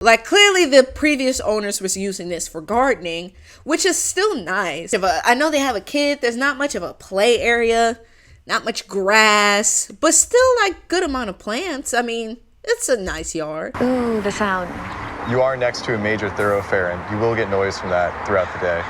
Like, clearly the previous owners was using this for gardening, which is still nice. I know they have a kid. There's not much of a play area, not much grass, but still like good amount of plants. I mean, it's a nice yard. Ooh, the sound. You are next to a major thoroughfare, and you will get noise from that throughout the day.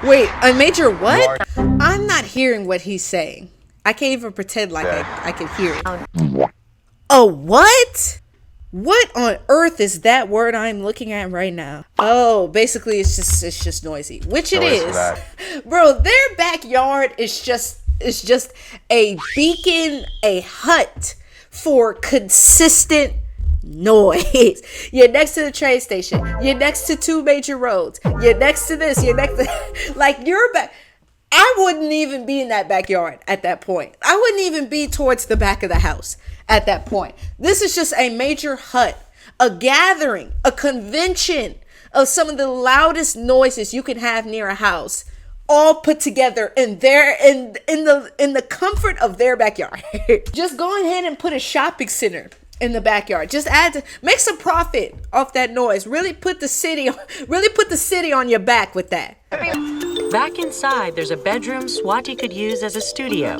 Wait, a major what? I'm not hearing what he's saying. I can't even pretend like I can hear it. A what? What on earth is that word I'm looking at right now? Oh, basically it's just noisy, which it is. Bro, their backyard is just a beacon, a hut for consistent noise. You're next to the train station. You're next to 2 major roads. You're next to this. You're next to like you're back. I wouldn't even be in that backyard at that point. I wouldn't even be towards the back of the house at that point. This is just a major hut, a gathering, a convention of some of the loudest noises you can have near a house, all put together in the comfort of their backyard. Just go ahead and put a shopping center in the backyard. Just make some profit off that noise. Really put the city on your back with that. Back inside, there's a bedroom Swati could use as a studio.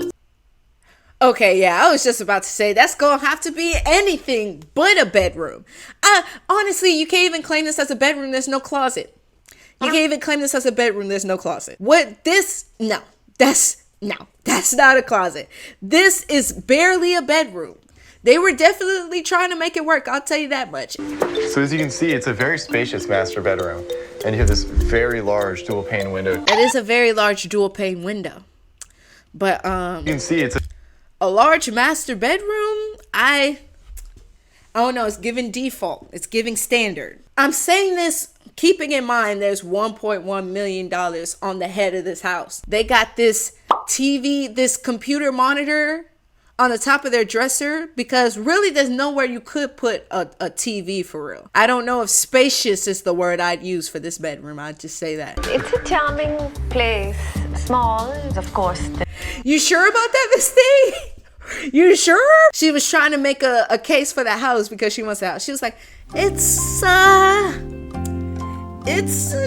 Okay, yeah, I was just about to say that's gonna have to be anything but a bedroom. Honestly, you can't even claim this as a bedroom. There's no closet. You can't even claim this as a bedroom. There's no closet. That's not a closet. This is barely a bedroom. They were definitely trying to make it work. I'll tell you that much. So as you can see, it's a very spacious master bedroom. And you have this very large dual pane window. It is a very large dual pane window. But you can see it's a large master bedroom. I don't know, it's giving default. It's giving standard. I'm saying this keeping in mind there's $1.1 million on the head of this house. They got this TV, this computer monitor on the top of their dresser, because really there's nowhere you could put a TV for real. I don't know if spacious is the word I'd use for this bedroom. I'd just say that. It's a charming place. Small, of course. You sure about that, Miss Thing? You sure? She was trying to make a case for the house because she wants the house. She was like, it's a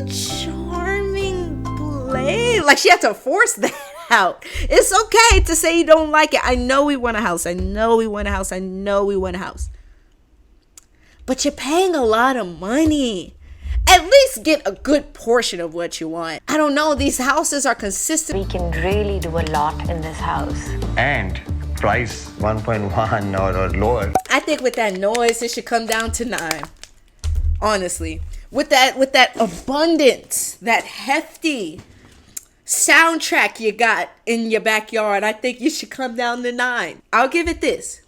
charming place. Like she had to force that out. It's okay to say you don't like it. I know we want a house. I know we want a house. I know we want a house. But you're paying a lot of money. At least get a good portion of what you want. I don't know. These houses are consistent. We can really do a lot in this house. And price 1.1 or lower. I think with that noise, it should come down to 9. Honestly, with that abundance, that hefty soundtrack you got in your backyard, I think you should come down to 9. I'll give it this.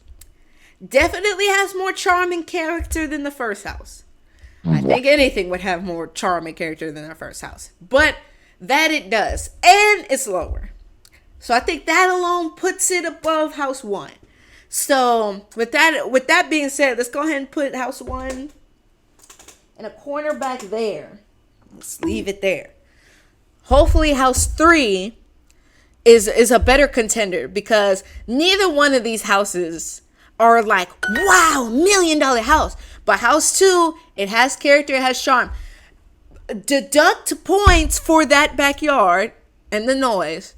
Definitely has more charming character than the first house. I think anything would have more charming character than our first house. But that it does. And it's lower. So I think that alone puts it above house 1. So with that being said, let's go ahead and put house 1 in a corner back there. Let's leave it there. Hopefully house 3 is a better contender, because neither one of these houses are like, wow, $1 million house. But house 2, it has character, it has charm. Deduct points for that backyard and the noise.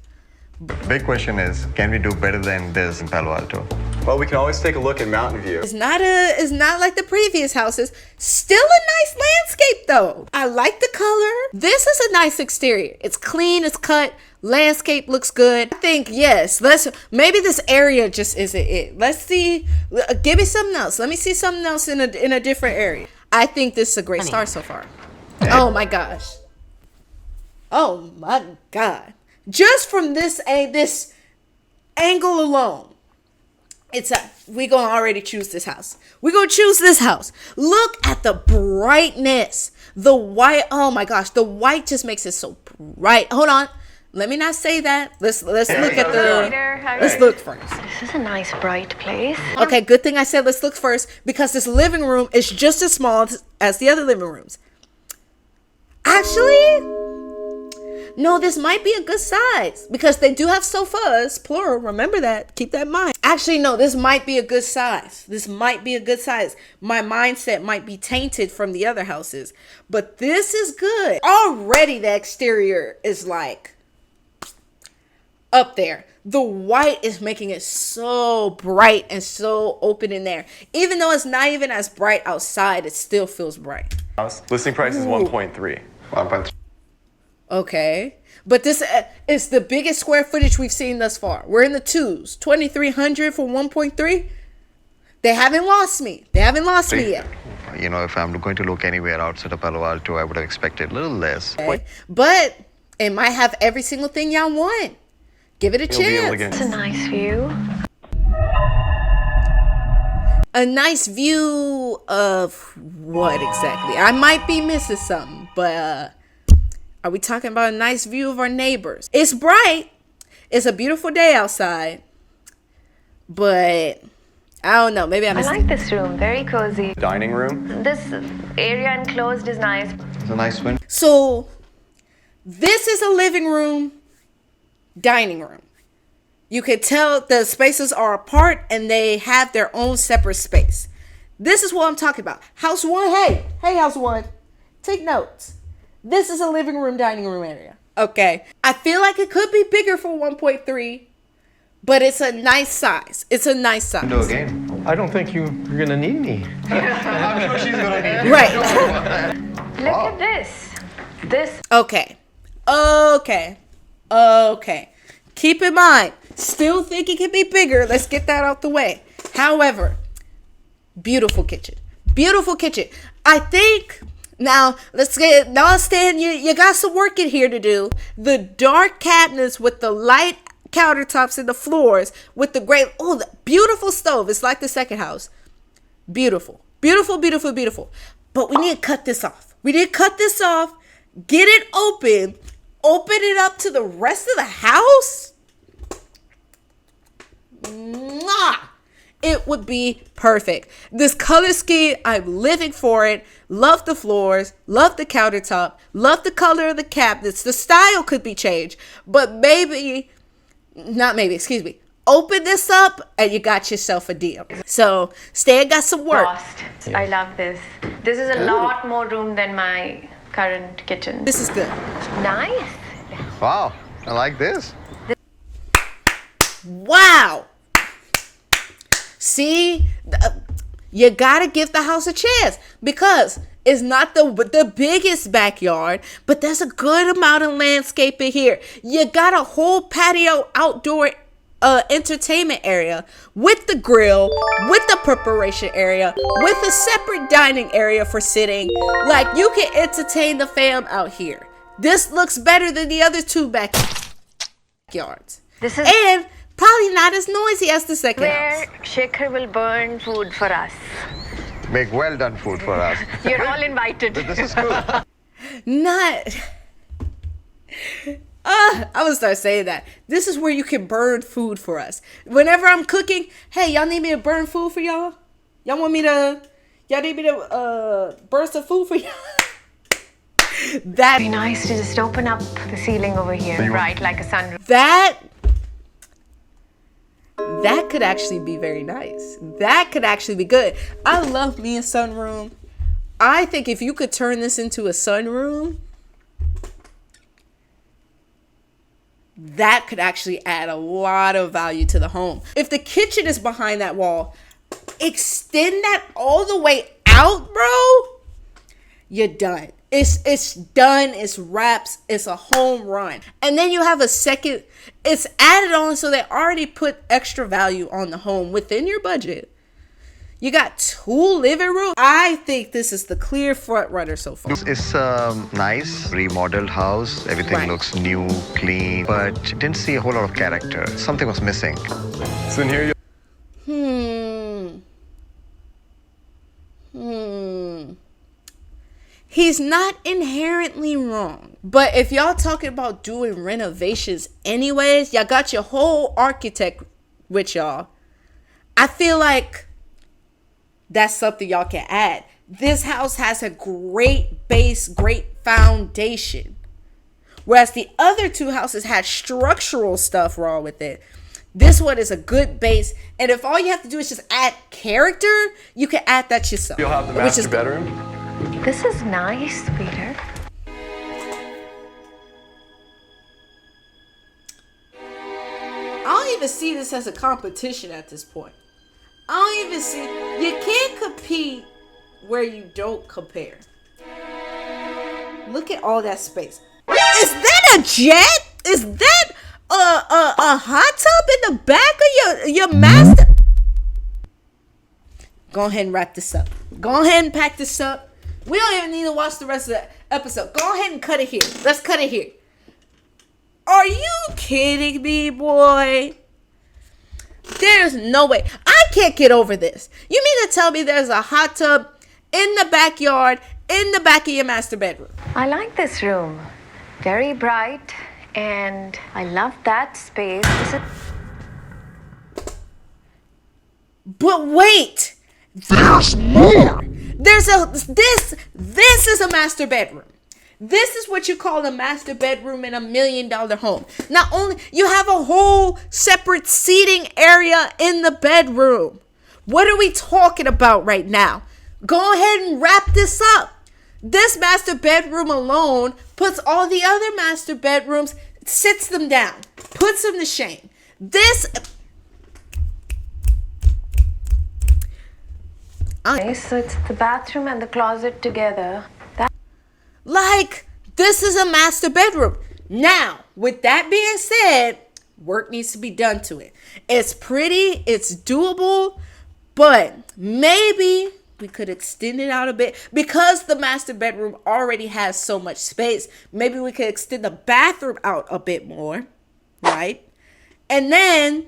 Big question is, can we do better than this in Palo Alto? Well, we can always take a look at Mountain View. It's not like the previous houses. Still a nice landscape though. I like the color. This is a nice exterior. It's clean, it's cut, landscape looks good. I think yes, maybe this area just isn't it. Let's see, give me something else. Let me see something else in a different area. I think this is a great start so far. Oh my gosh. Oh my God. Just from this angle alone, we gonna already choose this house. We gonna choose this house. Look at the brightness. The white, oh my gosh, the white just makes it so bright. Hold on. Let me not say that. Let's look at let's look first. This is a nice bright place. Okay, good thing I said let's look first, because this living room is just as small as the other living rooms. Actually, No, this might be a good size because they do have sofas, plural. Remember that. Keep that in mind. Actually, no, this might be a good size. This might be a good size. My mindset might be tainted from the other houses, but this is good. Already the exterior is like up there. The white is making it so bright and so open in there. Even though it's not even as bright outside, it still feels bright. Listing price is 1.3. 1.3. Okay. But this is the biggest square footage we've seen thus far. We're in the twos. 2,300 for 1.3. They haven't lost me. They haven't lost me yet. You know, if I'm going to look anywhere outside of Palo Alto, I would have expected a little less. Okay. But it might have every single thing y'all want. Give it a chance. It's a nice view. A nice view of what exactly? I might be missing something, but are we talking about a nice view of our neighbors? It's bright. It's a beautiful day outside, but I don't know. Maybe I like this room. Very cozy. Dining room. This area enclosed is nice. It's a nice window. So this is a living room, dining room. You can tell the spaces are apart and they have their own separate space. This is what I'm talking about. House one, hey, house one, take notes. This is a living room, dining room area. Okay. I feel like it could be bigger for 1.3, but it's a nice size. It's a nice size. Window again. I don't think you're gonna need me. I'm sure she's gonna need Right. Look at this. This Okay. Keep in mind, still think it could be bigger. Let's get that out the way. However, beautiful kitchen. Beautiful kitchen. I think now Stan, you got some work in here to do. The dark cabinets with the light countertops and the floors with the great, the beautiful stove. It's like the second house. Beautiful. Beautiful. But we need to cut this off. Get it open it up to the rest of the house. Mwah! It would be perfect. This color scheme, I'm living for it. Love the floors, love the countertop, love the color of the cabinets. The style could be changed, but open this up and you got yourself a deal. So Stan got some work. lost. I love this. This is a lot more room than my current kitchen. This is good. Nice. Wow, I like this. Wow. See, you gotta give the house a chance because it's not the biggest backyard, but there's a good amount of landscaping here. You got a whole patio outdoor entertainment area with the grill, with the preparation area, with a separate dining area for sitting. Like, you can entertain the fam out here. This looks better than the other two backyards. This is And probably not as noisy as the second where house. Shekhar will burn food for us. Make well done food for us. You're all invited. This is cool. Not. I'm gonna start saying that. This is where you can burn food for us. Whenever I'm cooking, hey, y'all need me to burn food for y'all? Y'all need me to burn some food for y'all? It'd be nice to just open up the ceiling over here, right, like a sunroom. That could actually be very nice. That could actually be good. I love me a sunroom. I think if you could turn this into a sunroom, that could actually add a lot of value to the home. If the kitchen is behind that wall, extend that all the way out, bro. You're done. It's done. It's wraps. It's a home run. And then you have a second. It's added on, so they already put extra value on the home within your budget. You got 2 living rooms. I think this is the clear front runner so far. It's a nice remodeled house. Everything Right. looks new, clean, but didn't see a whole lot of character. Something was missing. So in here you He's not inherently wrong. But if y'all talking about doing renovations anyways, y'all got your whole architect with y'all. I feel like that's something y'all can add. This house has a great base, great foundation. Whereas the other two houses had structural stuff wrong with it. This one is a good base, and if all you have to do is just add character, you can add that yourself. You'll have the master bedroom. This is nice, Peter. I don't even see this as a competition at this point. I don't even see, you can't compete where you don't compare. Look at all that space. Is that a jet? Is that a hot tub in the back of your master? Go ahead and wrap this up. Go ahead and pack this up. We don't even need to watch the rest of the episode. Go ahead and cut it here. Let's cut it here. Are you kidding me, boy? There's no way. I can't get over this. You mean to tell me there's a hot tub in the backyard, in the back of your master bedroom? I like this room. Very bright, and I love that space. But wait, there's more. This is a master bedroom. This is what you call a master bedroom in $1 million home. Not only you have a whole separate seating area in the bedroom. What are we talking about right now? Go ahead and wrap this up. This master bedroom alone puts all the other master bedrooms, sits them down, puts them to shame. This So it's the bathroom and the closet together. This is a master bedroom. Now, with that being said, work needs to be done to it. It's pretty, it's doable, but maybe we could extend it out a bit because the master bedroom already has so much space. Maybe we could extend the bathroom out a bit more, right? And then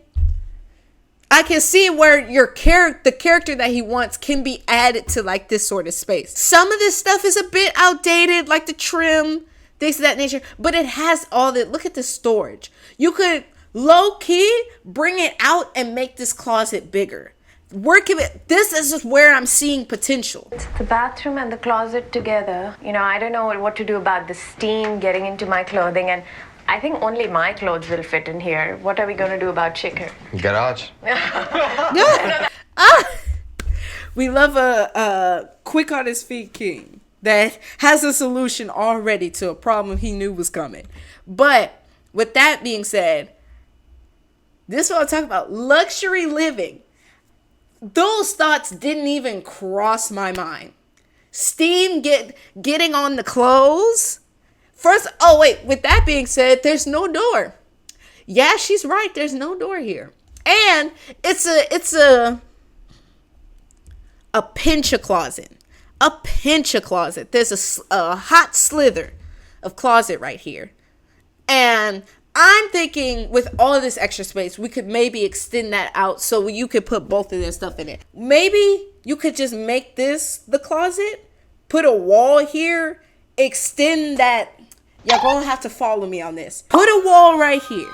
I can see where the character that he wants can be added to like this sort of space. Some of this stuff is a bit outdated, like the trim, things of that nature, but it has all the, look at the storage. You could low key bring it out and make this closet bigger. This is just where I'm seeing potential. It's the bathroom and the closet together. You know, I don't know what to do about the steam getting into my clothing, and I think only my clothes will fit in here. What are we going to do about Chicker? Garage. Yeah. We love a quick on his feet king that has a solution already to a problem he knew was coming. But with that being said, this is what I'm talking about. Luxury living. Those thoughts didn't even cross my mind. Steam getting on the clothes. First, with that being said, there's no door. Yeah, she's right. There's no door here. And it's a pinch of closet. A pinch of closet. There's a hot slither of closet right here. And I'm thinking with all of this extra space, we could maybe extend that out so you could put both of their stuff in it. Maybe you could just make this the closet, put a wall here, extend that. Y'all gonna have to follow me on this. Put a wall right here.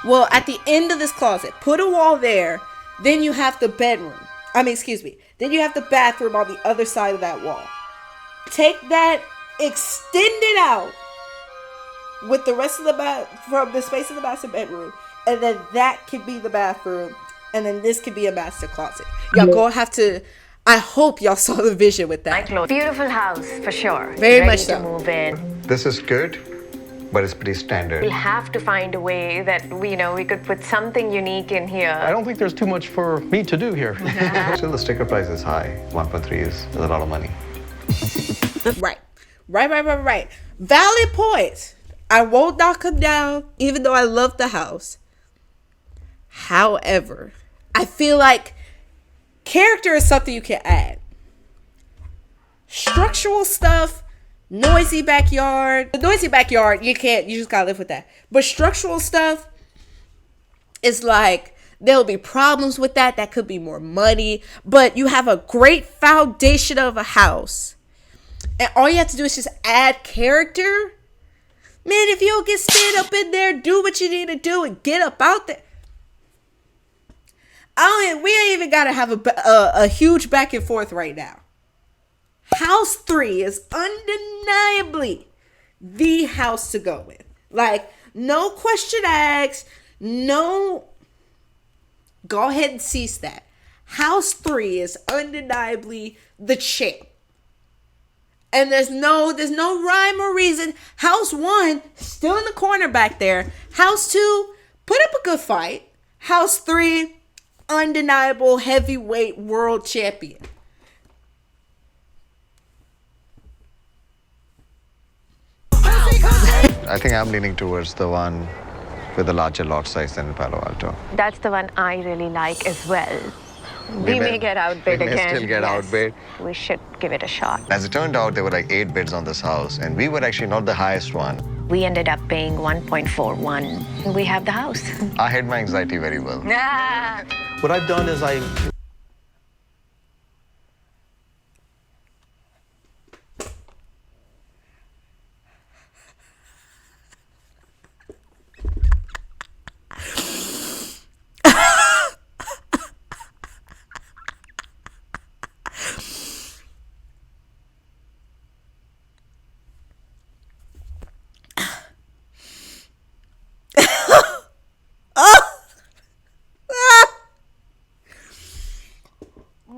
Well, at the end of this closet, put a wall there. Then you have the bedroom. Then you have the bathroom on the other side of that wall. Take that, extend it out with the rest of from the space of the master bedroom, and then that could be the bathroom, and then this could be a master closet. Y'all gonna have to. I hope y'all saw the vision with that. Beautiful house for sure. Very Ready much so. to move in. This is good, but it's pretty standard. We'll have to find a way that we could put something unique in here. I don't think there's too much for me to do here. Still, the sticker price is high. 1.3 is a lot of money. Right. Valid points. I won't knock him down, even though I love the house. However, I feel like character is something you can add. Structural stuff, noisy backyard. The noisy backyard, you just gotta live with that. But structural stuff is like, there'll be problems with that. That could be more money. But you have a great foundation of a house. And all you have to do is just add character. Man, if you don't get stand up in there, do what you need to do and get up out there. We ain't even got to have a huge back and forth right now. House 3 is undeniably the house to go with. Like, no question asked. No. Go ahead and cease that. House 3 is undeniably the champ. And there's no rhyme or reason. House 1, still in the corner back there. House 2, put up a good fight. House 3, undeniable heavyweight world champion. I think I'm leaning towards the one with a larger lot size than Palo Alto. That's the one I really like as well. We may get outbid we may again. still get outbid. We should give it a shot. As it turned out, there were like 8 bids on this house, and we were actually not the highest one. We ended up paying 1.41. We have the house. I hid my anxiety very well. What I've done is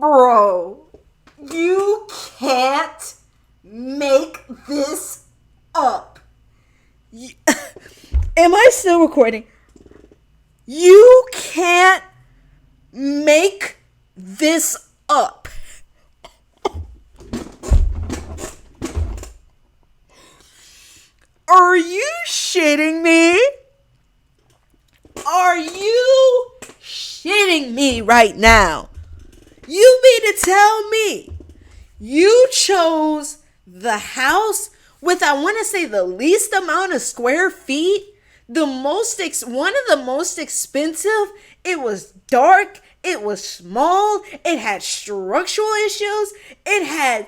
Bro, you can't make this up. Am I still recording? You can't make this up. Are you shitting me? Are you shitting me right now? You mean to tell me you chose the house with, I want to say, the least amount of square feet? One of the most expensive. It was dark. It was small. It had structural issues. It had...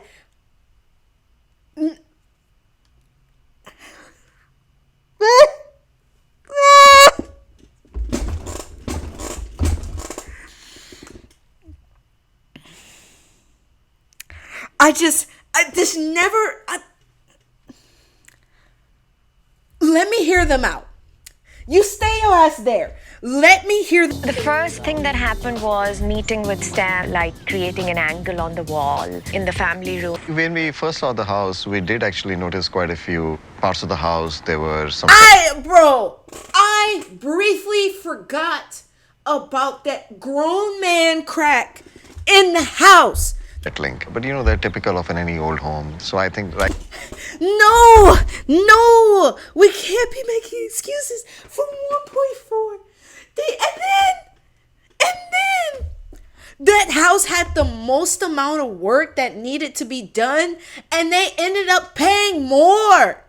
let me hear them out. You stay your ass there. Let me hear The first thing that happened was meeting with Stan, like creating an angle on the wall in the family room. When we first saw the house, we did actually notice quite a few parts of the house. There were some... I briefly forgot about that grown man crack in the house. Link. But you know, they're typical of any old home. So I think, right? No, we can't be making excuses for 1.4. And then that house had the most amount of work that needed to be done, and they ended up paying more,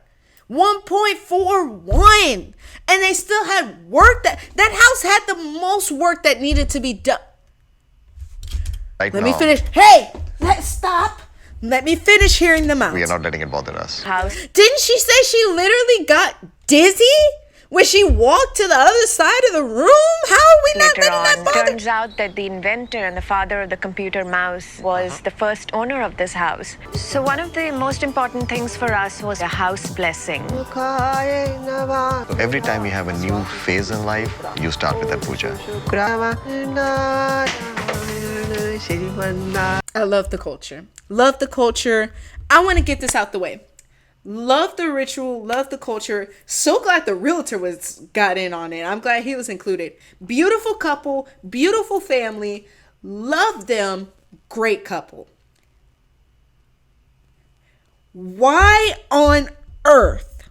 1.41, and they still had work that house had the most work that needed to be done. Right Let now, me finish. Hey, let's stop. Let me finish hearing them out. we are not letting it bother us. House. Didn't she say she literally got dizzy when she walked to the other side of the room? How are we not Later letting that on, bother? turns out that the inventor and the father of the computer mouse was the first owner of this house. So one of the most important things for us was a house blessing. So every time you have a new phase in life, you start with that puja. I love the culture. Love the culture. I want to get this out the way. Love the ritual. Love the culture. So glad the realtor got in on it. I'm glad he was included. Beautiful couple. Beautiful family. Love them. Great couple. Why on earth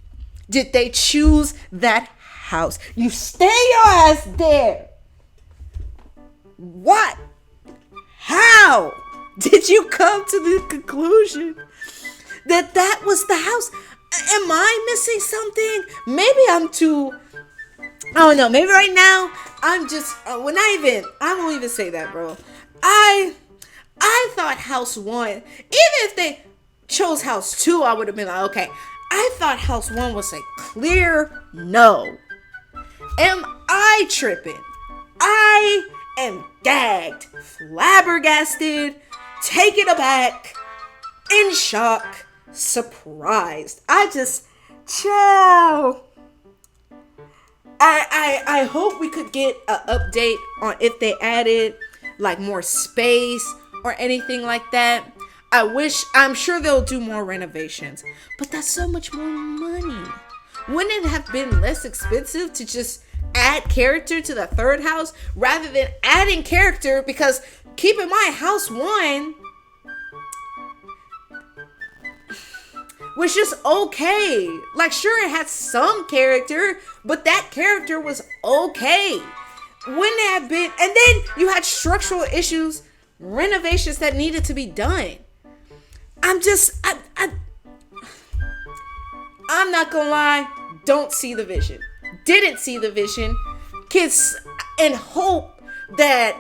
did they choose that house? You stay your ass there. What? How did you come to the conclusion that was the house? Am I missing something? Maybe I'm too... I don't know. Maybe right now I'm just... I won't even say that, bro. I thought house 1, even if they chose house 2, I would have been like, okay. I thought house 1 was a clear no. Am I tripping? I am gagged, flabbergasted, taken aback, in shock, surprised. Chill. I hope we could get an update on if they added like more space or anything like that. I'm sure they'll do more renovations, but that's so much more money. Wouldn't it have been less expensive to just add character to the third house rather than adding character? Because keep in mind, house 1 was just okay. Like, sure, it had some character, but that character was okay. Wouldn't it have been? And then you had structural issues, renovations that needed to be done. I'm not gonna lie, don't see the vision. Didn't see the vision. Kids, and hope that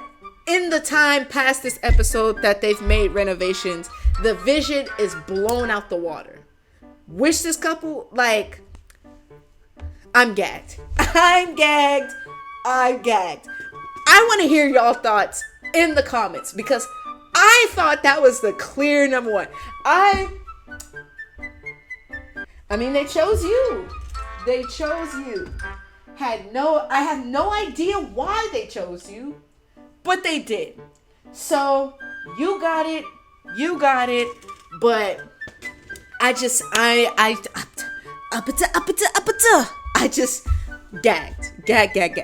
in the time past this episode that they've made renovations, the vision is blown out the water. Wish this couple, like, I'm gagged. I'm gagged. I want to hear y'all thoughts in the comments because I thought that was the clear number 1. I mean, they chose you. They chose you. I have no idea why they chose you, but they did. So you got it. But I just gagged.